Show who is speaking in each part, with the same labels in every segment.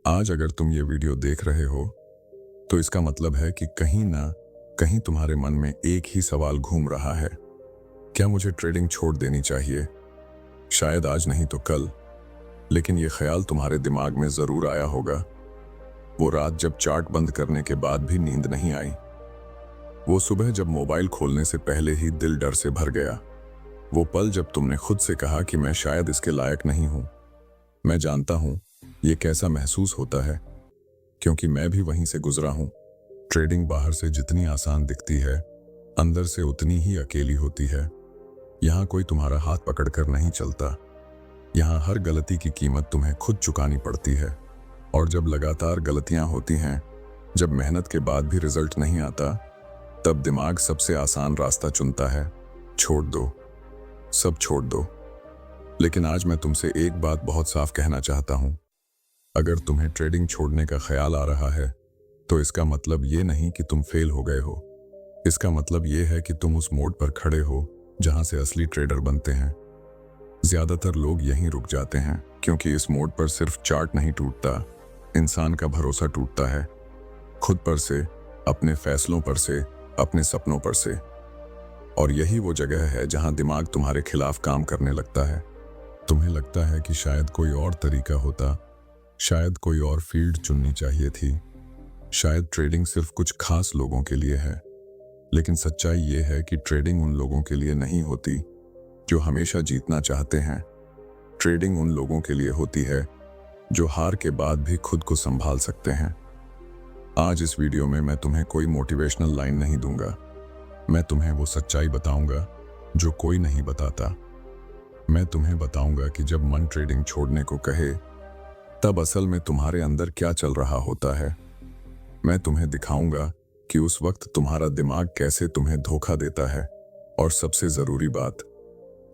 Speaker 1: आज अगर तुम ये वीडियो देख रहे हो तो इसका मतलब है कि कहीं ना कहीं तुम्हारे मन में एक ही सवाल घूम रहा है। क्या मुझे ट्रेडिंग छोड़ देनी चाहिए? शायद आज नहीं तो कल, लेकिन ये ख्याल तुम्हारे दिमाग में जरूर आया होगा। वो रात जब चार्ट बंद करने के बाद भी नींद नहीं आई, वो सुबह जब मोबाइल खोलने से पहले ही दिल डर से भर गया, वो पल जब तुमने खुद से कहा कि मैं शायद इसके लायक नहीं हूं। मैं जानता हूं ये कैसा महसूस होता है, क्योंकि मैं भी वहीं से गुजरा हूं। ट्रेडिंग बाहर से जितनी आसान दिखती है, अंदर से उतनी ही अकेली होती है। यहाँ कोई तुम्हारा हाथ पकड़कर नहीं चलता। यहाँ हर गलती की कीमत तुम्हें खुद चुकानी पड़ती है। और जब लगातार गलतियां होती हैं, जब मेहनत के बाद भी रिजल्ट नहीं आता, तब दिमाग सबसे आसान रास्ता चुनता है। छोड़ दो, सब छोड़ दो। लेकिन आज मैं तुमसे एक बात बहुत साफ कहना चाहता हूं। अगर तुम्हें ट्रेडिंग छोड़ने का ख्याल आ रहा है, तो इसका मतलब ये नहीं कि तुम फेल हो गए हो। इसका मतलब ये है कि तुम उस मोड़ पर खड़े हो जहां से असली ट्रेडर बनते हैं। ज्यादातर लोग यहीं रुक जाते हैं, क्योंकि इस मोड़ पर सिर्फ चार्ट नहीं टूटता, इंसान का भरोसा टूटता है। खुद पर से, अपने फैसलों पर से, अपने सपनों पर से। और यही वो जगह है जहां दिमाग तुम्हारे खिलाफ काम करने लगता है। तुम्हें लगता है कि शायद कोई और तरीका होता, शायद कोई और फील्ड चुननी चाहिए थी, शायद ट्रेडिंग सिर्फ कुछ खास लोगों के लिए है। लेकिन सच्चाई ये है कि ट्रेडिंग उन लोगों के लिए नहीं होती जो हमेशा जीतना चाहते हैं। ट्रेडिंग उन लोगों के लिए होती है जो हार के बाद भी खुद को संभाल सकते हैं। आज इस वीडियो में मैं तुम्हें कोई मोटिवेशनल लाइन नहीं दूंगा। मैं तुम्हें वो सच्चाई बताऊंगा जो कोई नहीं बताता। मैं तुम्हें बताऊंगा कि जब मन ट्रेडिंग छोड़ने को कहे, तब असल में तुम्हारे अंदर क्या चल रहा होता है। मैं तुम्हें दिखाऊंगा कि उस वक्त तुम्हारा दिमाग कैसे तुम्हें धोखा देता है। और सबसे जरूरी बात,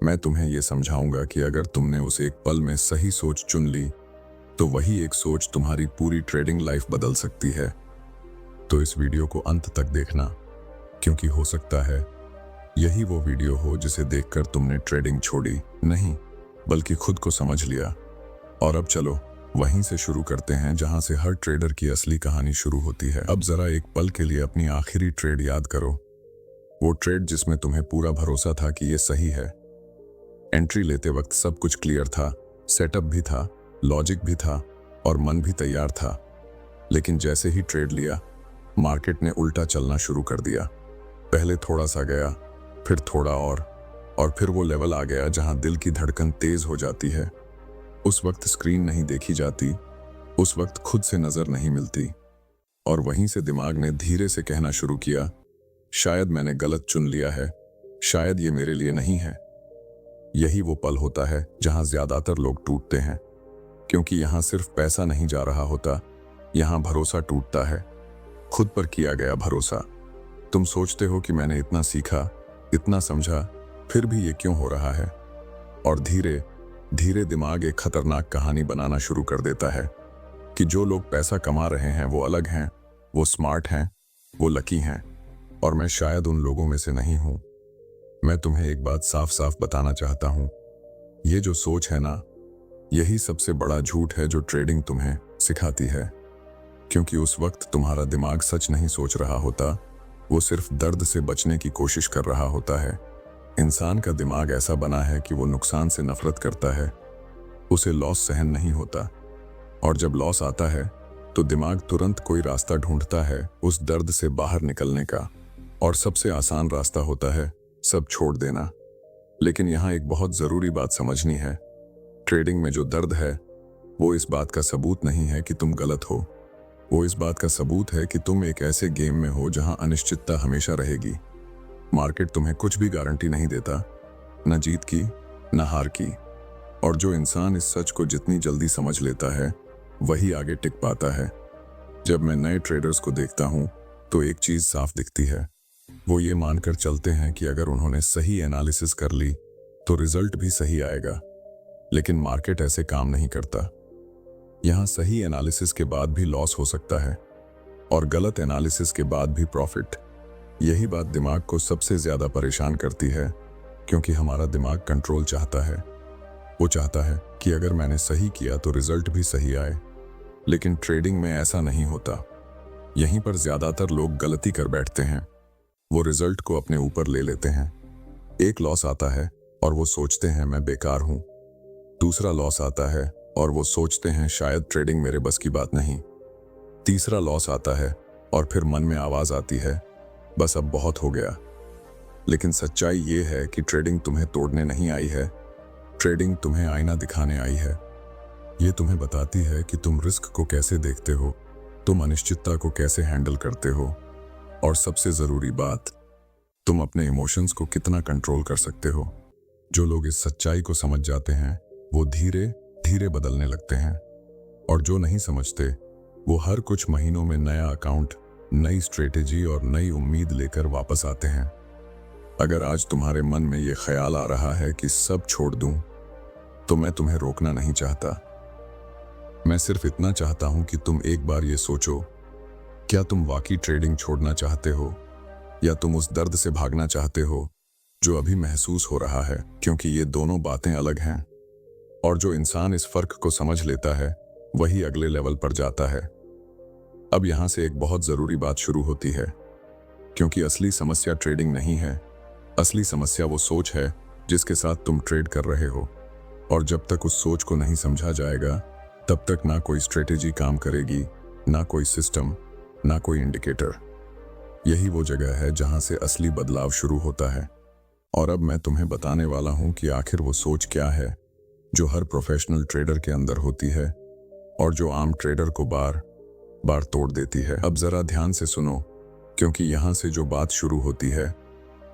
Speaker 1: मैं तुम्हें यह समझाऊंगा कि अगर तुमने उस एक पल में सही सोच चुन ली, तो वही एक सोच तुम्हारी पूरी ट्रेडिंग लाइफ बदल सकती है। तो इस वीडियो को अंत तक देखना, क्योंकि हो सकता है यही वो वीडियो हो जिसे देखकर तुमने ट्रेडिंग छोड़ी नहीं, बल्कि खुद को समझ लिया। और अब चलो वहीं से शुरू करते हैं जहां से हर ट्रेडर की असली कहानी शुरू होती है। अब जरा एक पल के लिए अपनी आखिरी ट्रेड याद करो। वो ट्रेड जिसमें तुम्हें पूरा भरोसा था कि ये सही है। एंट्री लेते वक्त सब कुछ क्लियर था, सेटअप भी था, लॉजिक भी था और मन भी तैयार था। लेकिन जैसे ही ट्रेड लिया, मार्केट ने उल्टा चलना शुरू कर दिया। पहले थोड़ा सा गया, फिर थोड़ा और फिर वो लेवल आ गया जहां दिल की धड़कन तेज हो जाती है। उस वक्त स्क्रीन नहीं देखी जाती, उस वक्त खुद से नजर नहीं मिलती, और वहीं से दिमाग ने धीरे से कहना शुरू किया, शायद मैंने गलत चुन लिया है, शायद ये मेरे लिए नहीं है। यही वो पल होता है जहां ज्यादातर लोग टूटते हैं, क्योंकि यहां सिर्फ पैसा नहीं जा रहा होता, यहां भरोसा टूटता है, खुद पर किया गया भरोसा। तुम सोचते हो कि मैंने इतना सीखा, इतना समझा, फिर भी ये क्यों हो रहा है। और धीरे धीरे दिमाग एक खतरनाक कहानी बनाना शुरू कर देता है कि जो लोग पैसा कमा रहे हैं वो अलग हैं, वो स्मार्ट हैं, वो लकी हैं, और मैं शायद उन लोगों में से नहीं हूं। मैं तुम्हें एक बात साफ साफ बताना चाहता हूं, ये जो सोच है ना, यही सबसे बड़ा झूठ है जो ट्रेडिंग तुम्हें सिखाती है। क्योंकि उस वक्त तुम्हारा दिमाग सच नहीं सोच रहा होता, वो सिर्फ दर्द से बचने की कोशिश कर रहा होता है। इंसान का दिमाग ऐसा बना है कि वो नुकसान से नफरत करता है, उसे लॉस सहन नहीं होता। और जब लॉस आता है तो दिमाग तुरंत कोई रास्ता ढूंढता है उस दर्द से बाहर निकलने का। और सबसे आसान रास्ता होता है सब छोड़ देना। लेकिन यहाँ एक बहुत जरूरी बात समझनी है। ट्रेडिंग में जो दर्द है, वो इस बात का सबूत नहीं है कि तुम गलत हो, वो इस बात का सबूत है कि तुम एक ऐसे गेम में हो जहां अनिश्चितता हमेशा रहेगी। मार्केट तुम्हें कुछ भी गारंटी नहीं देता, न जीत की न हार की। और जो इंसान इस सच को जितनी जल्दी समझ लेता है, वही आगे टिक पाता है। जब मैं नए ट्रेडर्स को देखता हूं, तो एक चीज साफ दिखती है। वो ये मानकर चलते हैं कि अगर उन्होंने सही एनालिसिस कर ली तो रिजल्ट भी सही आएगा। लेकिन मार्केट ऐसे काम नहीं करता। यहां सही एनालिसिस के बाद भी लॉस हो सकता है, और गलत एनालिसिस के बाद भी प्रॉफिट। यही बात दिमाग को सबसे ज्यादा परेशान करती है, क्योंकि हमारा दिमाग कंट्रोल चाहता है। वो चाहता है कि अगर मैंने सही किया तो रिजल्ट भी सही आए, लेकिन ट्रेडिंग में ऐसा नहीं होता। यहीं पर ज्यादातर लोग गलती कर बैठते हैं। वो रिजल्ट को अपने ऊपर ले लेते हैं। एक लॉस आता है और वो सोचते हैं मैं बेकार हूं। दूसरा लॉस आता है और वो सोचते हैं शायद ट्रेडिंग मेरे बस की बात नहीं। तीसरा लॉस आता है और फिर मन में आवाज आती है बस अब बहुत हो गया। लेकिन सच्चाई ये है कि ट्रेडिंग तुम्हें तोड़ने नहीं आई है, ट्रेडिंग तुम्हें आईना दिखाने आई है। ये तुम्हें बताती है कि तुम रिस्क को कैसे देखते हो, तुम अनिश्चितता को कैसे हैंडल करते हो, और सबसे जरूरी बात, तुम अपने इमोशंस को कितना कंट्रोल कर सकते हो। जो लोग इस सच्चाई को समझ जाते हैं वो धीरे धीरे बदलने लगते हैं, और जो नहीं समझते वो हर कुछ महीनों में नया अकाउंट, नई स्ट्रेटेजी और नई उम्मीद लेकर वापस आते हैं। अगर आज तुम्हारे मन में ये ख्याल आ रहा है कि सब छोड़ दूं, तो मैं तुम्हें रोकना नहीं चाहता। मैं सिर्फ इतना चाहता हूं कि तुम एक बार ये सोचो, क्या तुम वाकई ट्रेडिंग छोड़ना चाहते हो या तुम उस दर्द से भागना चाहते हो जो अभी महसूस हो रहा है। क्योंकि ये दोनों बातें अलग हैं, और जो इंसान इस फर्क को समझ लेता है वही अगले लेवल पर जाता है। अब यहां से एक बहुत जरूरी बात शुरू होती है, क्योंकि असली समस्या ट्रेडिंग नहीं है। असली समस्या वो सोच है जिसके साथ तुम ट्रेड कर रहे हो, और जब तक उस सोच को नहीं समझा जाएगा तब तक ना कोई स्ट्रेटेजी काम करेगी, ना कोई सिस्टम, ना कोई इंडिकेटर। यही वो जगह है जहां से असली बदलाव शुरू होता है। और अब मैं तुम्हें बताने वाला हूं कि आखिर वो सोच क्या है जो हर प्रोफेशनल ट्रेडर के अंदर होती है और जो आम ट्रेडर को बार बार तोड़ देती है। अब जरा ध्यान से सुनो, क्योंकि यहां से जो बात शुरू होती है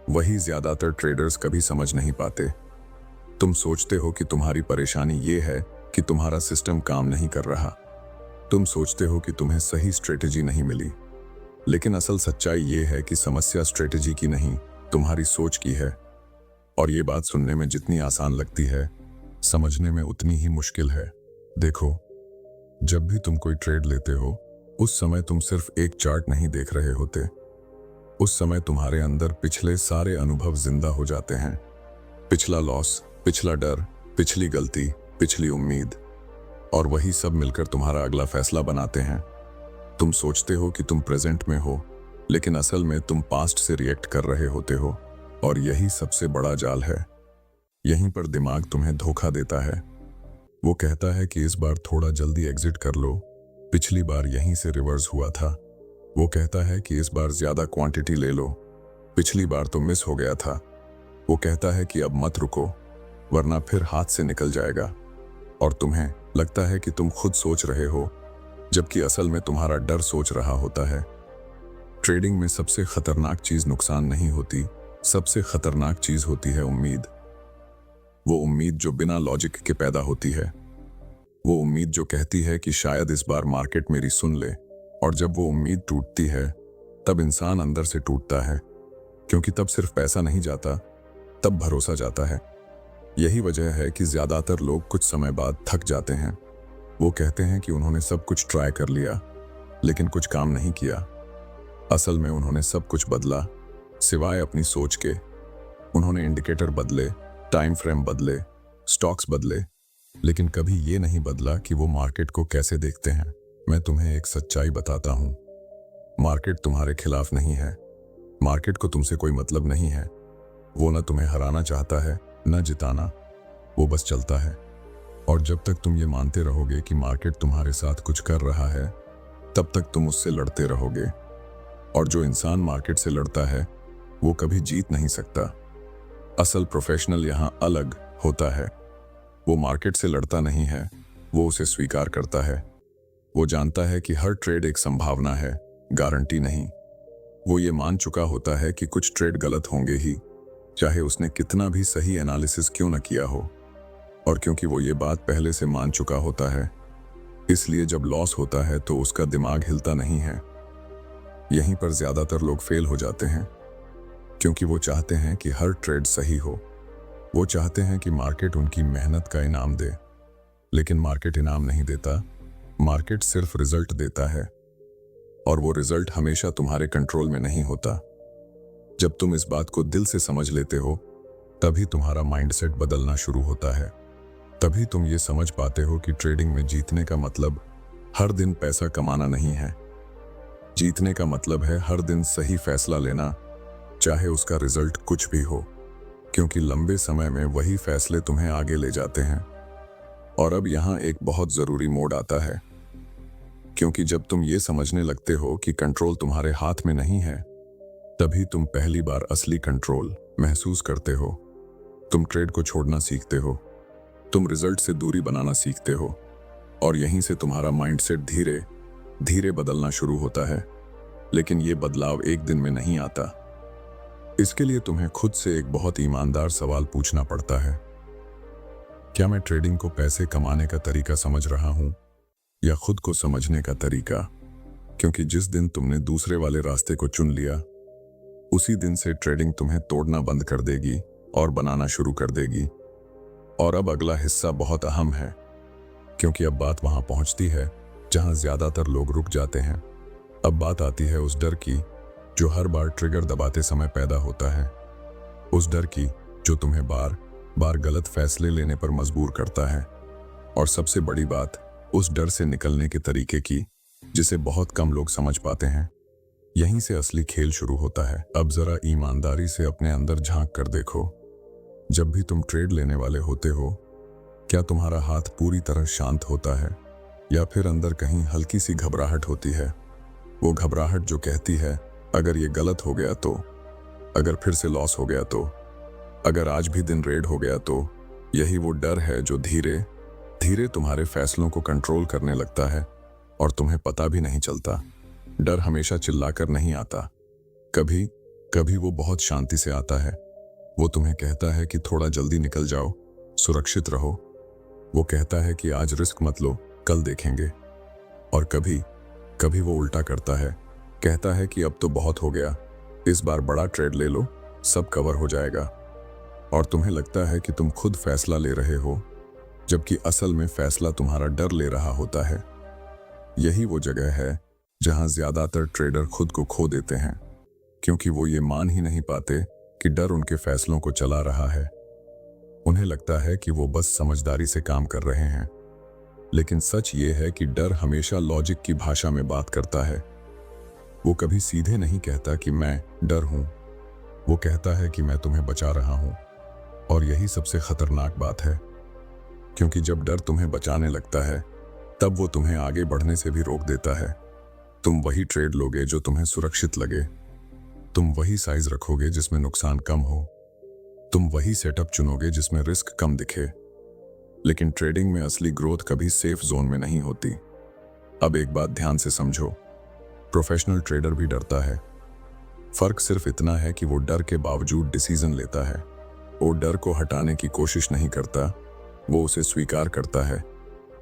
Speaker 1: वही ज्यादातर ट्रेडर्स कभी समझ नहीं पाते। तुम सोचते हो कि तुम्हारी परेशानी ये है कि तुम्हारा सिस्टम काम नहीं कर रहा। तुम सोचते हो कि तुम्हें सही स्ट्रेटेजी नहीं मिली, लेकिन असल सच्चाई ये है कि समस्या स्ट्रेटेजी की नहीं, तुम्हारी सोच की है। और ये बात सुनने में जितनी आसान लगती है, समझने में उतनी ही मुश्किल है। देखो, जब भी तुम कोई ट्रेड लेते हो उस समय तुम सिर्फ एक चार्ट नहीं देख रहे होते। उस समय तुम्हारे अंदर पिछले सारे अनुभव जिंदा हो जाते हैं। पिछला लॉस, पिछला डर, पिछली गलती, पिछली उम्मीद, और वही सब मिलकर तुम्हारा अगला फैसला बनाते हैं। तुम सोचते हो कि तुम प्रेजेंट में हो, लेकिन असल में तुम पास्ट से रिएक्ट कर रहे होते हो, और यही सबसे बड़ा जाल है। यहीं पर दिमाग तुम्हें धोखा देता है। वो कहता है कि इस बार थोड़ा जल्दी एग्जिट कर लो, पिछली बार यहीं से रिवर्स हुआ था। वो कहता है कि इस बार ज्यादा क्वांटिटी ले लो, पिछली बार तो मिस हो गया था। वो कहता है कि अब मत रुको, वरना फिर हाथ से निकल जाएगा। और तुम्हें लगता है कि तुम खुद सोच रहे हो, जबकि असल में तुम्हारा डर सोच रहा होता है। ट्रेडिंग में सबसे खतरनाक चीज नुकसान नहीं होती, सबसे खतरनाक चीज होती है उम्मीद। वो उम्मीद जो बिना लॉजिक के पैदा होती है। वो उम्मीद जो कहती है कि शायद इस बार मार्केट मेरी सुन ले। और जब वो उम्मीद टूटती है तब इंसान अंदर से टूटता है, क्योंकि तब सिर्फ पैसा नहीं जाता, तब भरोसा जाता है। यही वजह है कि ज्यादातर लोग कुछ समय बाद थक जाते हैं। वो कहते हैं कि उन्होंने सब कुछ ट्राई कर लिया, लेकिन कुछ काम नहीं किया। असल में उन्होंने सब कुछ बदला, सिवाय अपनी सोच के। उन्होंने इंडिकेटर बदले, टाइम फ्रेम बदले, स्टॉक्स बदले, लेकिन कभी ये नहीं बदला कि वो मार्केट को कैसे देखते हैं। मैं तुम्हें एक सच्चाई बताता हूं, मार्केट तुम्हारे खिलाफ नहीं है। मार्केट को तुमसे कोई मतलब नहीं है। वो न तुम्हें हराना चाहता है, न जिताना। वो बस चलता है। और जब तक तुम ये मानते रहोगे कि मार्केट तुम्हारे साथ कुछ कर रहा है, तब तक तुम उससे लड़ते रहोगे। और जो इंसान मार्केट से लड़ता है वो कभी जीत नहीं सकता। असल प्रोफेशनल यहां अलग होता है। वो मार्केट से लड़ता नहीं है, वो उसे स्वीकार करता है। वो जानता है कि हर ट्रेड एक संभावना है, गारंटी नहीं। वो ये मान चुका होता है कि कुछ ट्रेड गलत होंगे ही, चाहे उसने कितना भी सही एनालिसिस क्यों न किया हो। और क्योंकि वो ये बात पहले से मान चुका होता है, इसलिए जब लॉस होता है तो उसका दिमाग हिलता नहीं है। यहीं पर ज्यादातर लोग फेल हो जाते हैं, क्योंकि वो चाहते हैं कि हर ट्रेड सही हो। वो चाहते हैं कि मार्केट उनकी मेहनत का इनाम दे, लेकिन मार्केट इनाम नहीं देता। मार्केट सिर्फ रिजल्ट देता है, और वो रिजल्ट हमेशा तुम्हारे कंट्रोल में नहीं होता। जब तुम इस बात को दिल से समझ लेते हो, तभी तुम्हारा माइंडसेट बदलना शुरू होता है। तभी तुम ये समझ पाते हो कि ट्रेडिंग में जीतने का मतलब हर दिन पैसा कमाना नहीं है। जीतने का मतलब है हर दिन सही फैसला लेना, चाहे उसका रिजल्ट कुछ भी हो, क्योंकि लंबे समय में वही फैसले तुम्हें आगे ले जाते हैं। और अब यहाँ एक बहुत जरूरी मोड़ आता है, क्योंकि जब तुम ये समझने लगते हो कि कंट्रोल तुम्हारे हाथ में नहीं है, तभी तुम पहली बार असली कंट्रोल महसूस करते हो। तुम ट्रेड को छोड़ना सीखते हो, तुम रिजल्ट से दूरी बनाना सीखते हो, और यहीं से तुम्हारा माइंडसेट धीरे धीरे बदलना शुरू होता है। लेकिन ये बदलाव एक दिन में नहीं आता। इसके लिए तुम्हें खुद से एक बहुत ईमानदार सवाल पूछना पड़ता है। क्या मैं ट्रेडिंग को पैसे कमाने का तरीका समझ रहा हूं, या खुद को समझने का तरीका? क्योंकि जिस दिन तुमने दूसरे वाले रास्ते को चुन लिया, उसी दिन से ट्रेडिंग तुम्हें तोड़ना बंद कर देगी और बनाना शुरू कर देगी। और अब अगला हिस्सा बहुत अहम है, क्योंकि अब बात वहां पहुंचती है जहां ज्यादातर लोग रुक जाते हैं। अब बात आती है उस डर की जो हर बार ट्रिगर दबाते समय पैदा होता है। उस डर की जो तुम्हें बार बार गलत फैसले लेने पर मजबूर करता है। और सबसे बड़ी बात, उस डर से निकलने के तरीके की, जिसे बहुत कम लोग समझ पाते हैं। यहीं से असली खेल शुरू होता है। अब जरा ईमानदारी से अपने अंदर झांक कर देखो। जब भी तुम ट्रेड लेने वाले होते हो, क्या तुम्हारा हाथ पूरी तरह शांत होता है, या फिर अंदर कहीं हल्की सी घबराहट होती है? वो घबराहट जो कहती है, अगर ये गलत हो गया तो, अगर फिर से लॉस हो गया तो, अगर आज भी दिन रेड हो गया तो। यही वो डर है जो धीरे धीरे तुम्हारे फैसलों को कंट्रोल करने लगता है, और तुम्हें पता भी नहीं चलता। डर हमेशा चिल्लाकर नहीं आता, कभी कभी वो बहुत शांति से आता है। वो तुम्हें कहता है कि थोड़ा जल्दी निकल जाओ, सुरक्षित रहो। वो कहता है कि आज रिस्क मत लो, कल देखेंगे। और कभी कभी वो उल्टा करता है, कहता है कि अब तो बहुत हो गया, इस बार बड़ा ट्रेड ले लो, सब कवर हो जाएगा। और तुम्हें लगता है कि तुम खुद फैसला ले रहे हो, जबकि असल में फैसला तुम्हारा डर ले रहा होता है। यही वो जगह है जहां ज्यादातर ट्रेडर खुद को खो देते हैं, क्योंकि वो ये मान ही नहीं पाते कि डर उनके फैसलों को चला रहा है। उन्हें लगता है कि वो बस समझदारी से काम कर रहे हैं, लेकिन सच ये है कि डर हमेशा लॉजिक की भाषा में बात करता है। वो कभी सीधे नहीं कहता कि मैं डर हूं, वो कहता है कि मैं तुम्हें बचा रहा हूं। और यही सबसे खतरनाक बात है, क्योंकि जब डर तुम्हें बचाने लगता है, तब वो तुम्हें आगे बढ़ने से भी रोक देता है। तुम वही ट्रेड लोगे जो तुम्हें सुरक्षित लगे, तुम वही साइज रखोगे जिसमें नुकसान कम हो, तुम वही सेटअप चुनोगे जिसमें रिस्क कम दिखे। लेकिन ट्रेडिंग में असली ग्रोथ कभी सेफ जोन में नहीं होती। अब एक बात ध्यान से समझो, प्रोफेशनल ट्रेडर भी डरता है। फर्क सिर्फ इतना है कि वो डर के बावजूद डिसीजन लेता है। वो डर को हटाने की कोशिश नहीं करता, वो उसे स्वीकार करता है।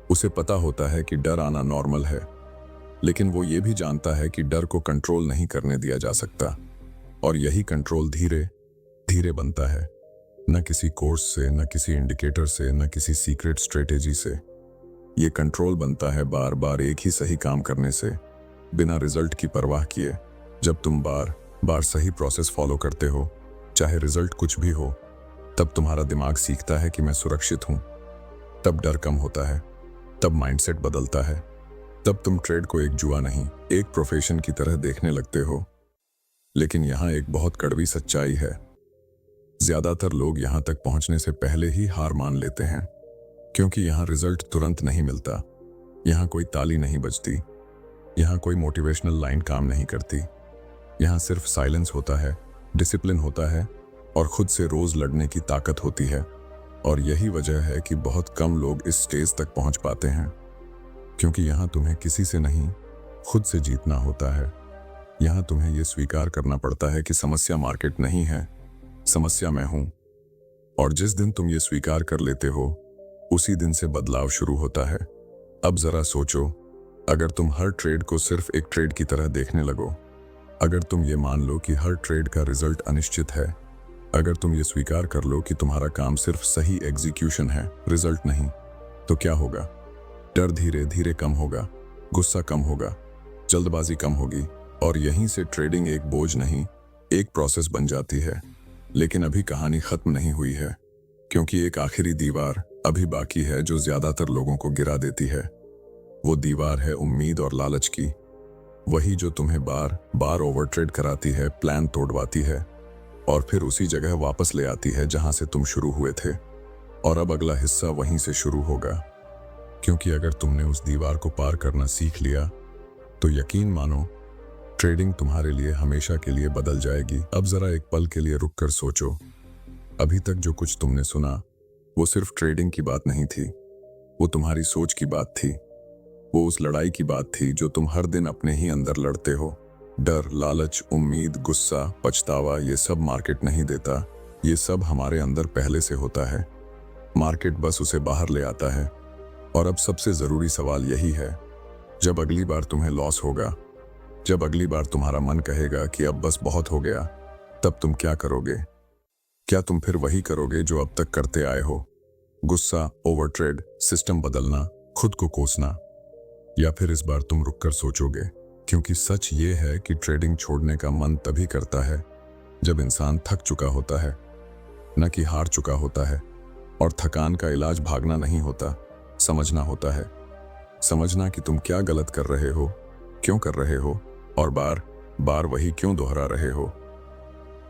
Speaker 1: उसे पता होता है कि डर आना नॉर्मल है, लेकिन वो ये भी जानता है कि डर को कंट्रोल नहीं करने दिया जा सकता। और यही कंट्रोल धीरे धीरे बनता है, न किसी कोर्स से, न किसी इंडिकेटर से, न किसी सीक्रेट स्ट्रेटेजी से। ये कंट्रोल बनता है बार बार एक ही सही काम करने से, बिना रिजल्ट की परवाह किए। जब तुम बार बार सही प्रोसेस फॉलो करते हो, चाहे रिजल्ट कुछ भी हो, तब तुम्हारा दिमाग सीखता है कि मैं सुरक्षित हूं। तब डर कम होता है, तब माइंडसेट बदलता है, तब तुम ट्रेड को एक जुआ नहीं, एक प्रोफेशन की तरह देखने लगते हो। लेकिन यहां एक बहुत कड़वी सच्चाई है। ज्यादातर लोग यहां तक पहुंचने से पहले ही हार मान लेते हैं, क्योंकि यहां रिजल्ट तुरंत नहीं मिलता। यहां कोई ताली नहीं बजती, यहां कोई मोटिवेशनल लाइन काम नहीं करती। यहां सिर्फ साइलेंस होता है, डिसिप्लिन होता है, और खुद से रोज लड़ने की ताकत होती है। और यही वजह है कि बहुत कम लोग इस स्टेज तक पहुंच पाते हैं, क्योंकि यहां तुम्हें किसी से नहीं, खुद से जीतना होता है। यहां तुम्हें यह स्वीकार करना पड़ता है कि समस्या मार्केट नहीं है, समस्या मैं हूं। और जिस दिन तुम ये स्वीकार कर लेते हो, उसी दिन से बदलाव शुरू होता है। अब जरा सोचो, अगर तुम हर ट्रेड को सिर्फ एक ट्रेड की तरह देखने लगो, अगर तुम ये मान लो कि हर ट्रेड का रिजल्ट अनिश्चित है, अगर तुम ये स्वीकार कर लो कि तुम्हारा काम सिर्फ सही एग्जीक्यूशन है, रिजल्ट नहीं, तो क्या होगा? डर धीरे धीरे कम होगा, गुस्सा कम होगा, जल्दबाजी कम होगी, और यहीं से ट्रेडिंग एक बोझ नहीं, एक प्रोसेस बन जाती है। लेकिन अभी कहानी खत्म नहीं हुई है, क्योंकि एक आखिरी दीवार अभी बाकी है जो ज्यादातर लोगों को गिरा देती है। वो दीवार है उम्मीद और लालच की, वही जो तुम्हें बार बार ओवर ट्रेड कराती है, प्लान तोड़वाती है और फिर उसी जगह वापस ले आती है जहां से तुम शुरू हुए थे। और अब अगला हिस्सा वहीं से शुरू होगा, क्योंकि अगर तुमने उस दीवार को पार करना सीख लिया तो यकीन मानो ट्रेडिंग तुम्हारे लिए हमेशा के लिए बदल जाएगी। अब जरा एक पल के लिए रुककर सोचो, अभी तक जो कुछ तुमने सुना वो सिर्फ ट्रेडिंग की बात नहीं थी, वो तुम्हारी सोच की बात थी। वो उस लड़ाई की बात थी जो तुम हर दिन अपने ही अंदर लड़ते हो। डर, लालच, उम्मीद, गुस्सा, पछतावा, ये सब मार्केट नहीं देता, ये सब हमारे अंदर पहले से होता है। मार्केट बस उसे बाहर ले आता है। और अब सबसे जरूरी सवाल यही है, जब अगली बार तुम्हें लॉस होगा, जब अगली बार तुम्हारा मन कहेगा कि अब बस बहुत हो गया, तब तुम क्या करोगे? क्या तुम फिर वही करोगे जो अब तक करते आए हो? गुस्सा, ओवर ट्रेड, सिस्टम बदलना, खुद को कोसना? या फिर इस बार तुम रुककर सोचोगे? क्योंकि सच ये है कि ट्रेडिंग छोड़ने का मन तभी करता है जब इंसान थक चुका होता है, न कि हार चुका होता है। और थकान का इलाज भागना नहीं होता, समझना होता है। समझना कि तुम क्या गलत कर रहे हो, क्यों कर रहे हो और बार बार वही क्यों दोहरा रहे हो।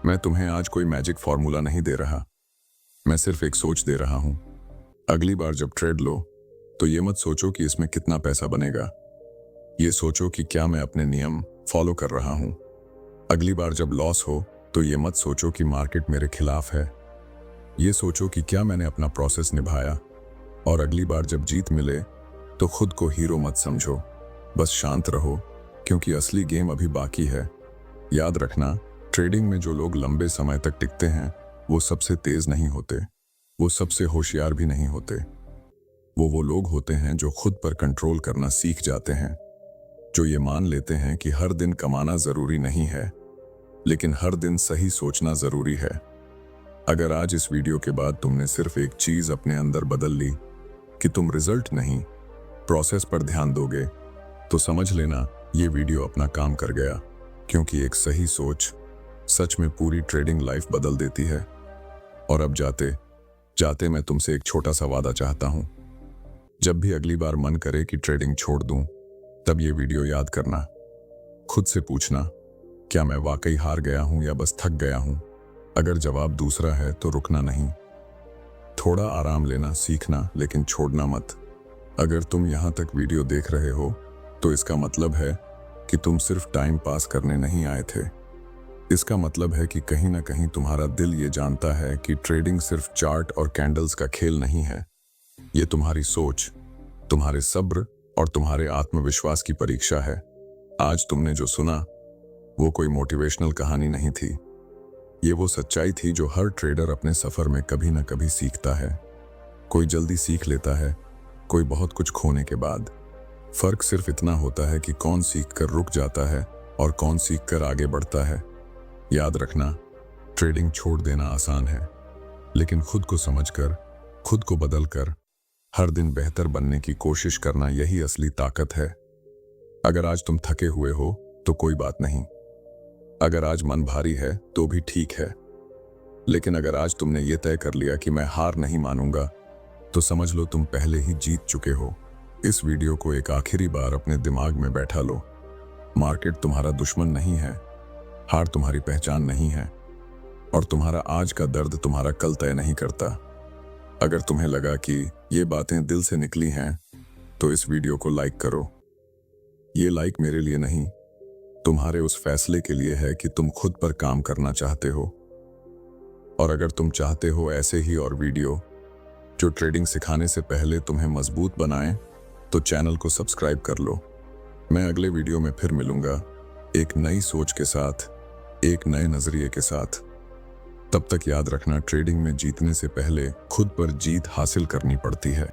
Speaker 1: मैं तुम्हें आज कोई मैजिक फॉर्मूला नहीं दे रहा, मैं सिर्फ एक सोच दे रहा हूं। अगली बार जब ट्रेड लो तो ये मत सोचो कि इसमें कितना पैसा बनेगा, ये सोचो कि क्या मैं अपने नियम फॉलो कर रहा हूं। अगली बार जब लॉस हो तो ये मत सोचो कि मार्केट मेरे खिलाफ है, ये सोचो कि क्या मैंने अपना प्रोसेस निभाया। और अगली बार जब जीत मिले तो खुद को हीरो मत समझो, बस शांत रहो, क्योंकि असली गेम अभी बाकी है। याद रखना, ट्रेडिंग में जो लोग लंबे समय तक टिकते हैं वो सबसे तेज नहीं होते, वो सबसे होशियार भी नहीं होते। वो लोग होते हैं जो खुद पर कंट्रोल करना सीख जाते हैं, जो ये मान लेते हैं कि हर दिन कमाना जरूरी नहीं है, लेकिन हर दिन सही सोचना जरूरी है। अगर आज इस वीडियो के बाद तुमने सिर्फ एक चीज अपने अंदर बदल ली कि तुम रिजल्ट नहीं, प्रोसेस पर ध्यान दोगे, तो समझ लेना ये वीडियो अपना काम कर गया। क्योंकि एक सही सोच सच में पूरी ट्रेडिंग लाइफ बदल देती है। और अब जाते जाते मैं तुमसे एक छोटा सा वादा चाहता हूं, जब भी अगली बार मन करे कि ट्रेडिंग छोड़ दूं, तब ये वीडियो याद करना। खुद से पूछना, क्या मैं वाकई हार गया हूं या बस थक गया हूं? अगर जवाब दूसरा है तो रुकना नहीं, थोड़ा आराम लेना सीखना, लेकिन छोड़ना मत। अगर तुम यहां तक वीडियो देख रहे हो तो इसका मतलब है कि तुम सिर्फ टाइम पास करने नहीं आए थे। इसका मतलब है कि कहीं ना कहीं तुम्हारा दिल ये जानता है कि ट्रेडिंग सिर्फ चार्ट और कैंडल्स का खेल नहीं है। ये तुम्हारी सोच, तुम्हारे सब्र और तुम्हारे आत्मविश्वास की परीक्षा है। आज तुमने जो सुना वो कोई मोटिवेशनल कहानी नहीं थी, ये वो सच्चाई थी जो हर ट्रेडर अपने सफर में कभी ना कभी सीखता है। कोई जल्दी सीख लेता है, कोई बहुत कुछ खोने के बाद। फर्क सिर्फ इतना होता है कि कौन सीखकर रुक जाता है और कौन सीखकर आगे बढ़ता है। याद रखना, ट्रेडिंग छोड़ देना आसान है, लेकिन खुद को समझकर, खुद को बदलकर हर दिन बेहतर बनने की कोशिश करना, यही असली ताकत है। अगर आज तुम थके हुए हो तो कोई बात नहीं, अगर आज मन भारी है तो भी ठीक है, लेकिन अगर आज तुमने ये तय कर लिया कि मैं हार नहीं मानूंगा, तो समझ लो तुम पहले ही जीत चुके हो। इस वीडियो को एक आखिरी बार अपने दिमाग में बैठा लो। मार्केट तुम्हारा दुश्मन नहीं है, हार तुम्हारी पहचान नहीं है, और तुम्हारा आज का दर्द तुम्हारा कल तय नहीं करता। अगर तुम्हें लगा कि ये बातें दिल से निकली हैं तो इस वीडियो को लाइक करो। ये लाइक मेरे लिए नहीं, तुम्हारे उस फैसले के लिए है कि तुम खुद पर काम करना चाहते हो। और अगर तुम चाहते हो ऐसे ही और वीडियो जो ट्रेडिंग सिखाने से पहले तुम्हें मजबूत बनाएं, तो चैनल को सब्सक्राइब कर लो। मैं अगले वीडियो में फिर मिलूंगा, एक नई सोच के साथ, एक नए नजरिए के साथ। तब तक याद रखना, ट्रेडिंग में जीतने से पहले खुद पर जीत हासिल करनी पड़ती है।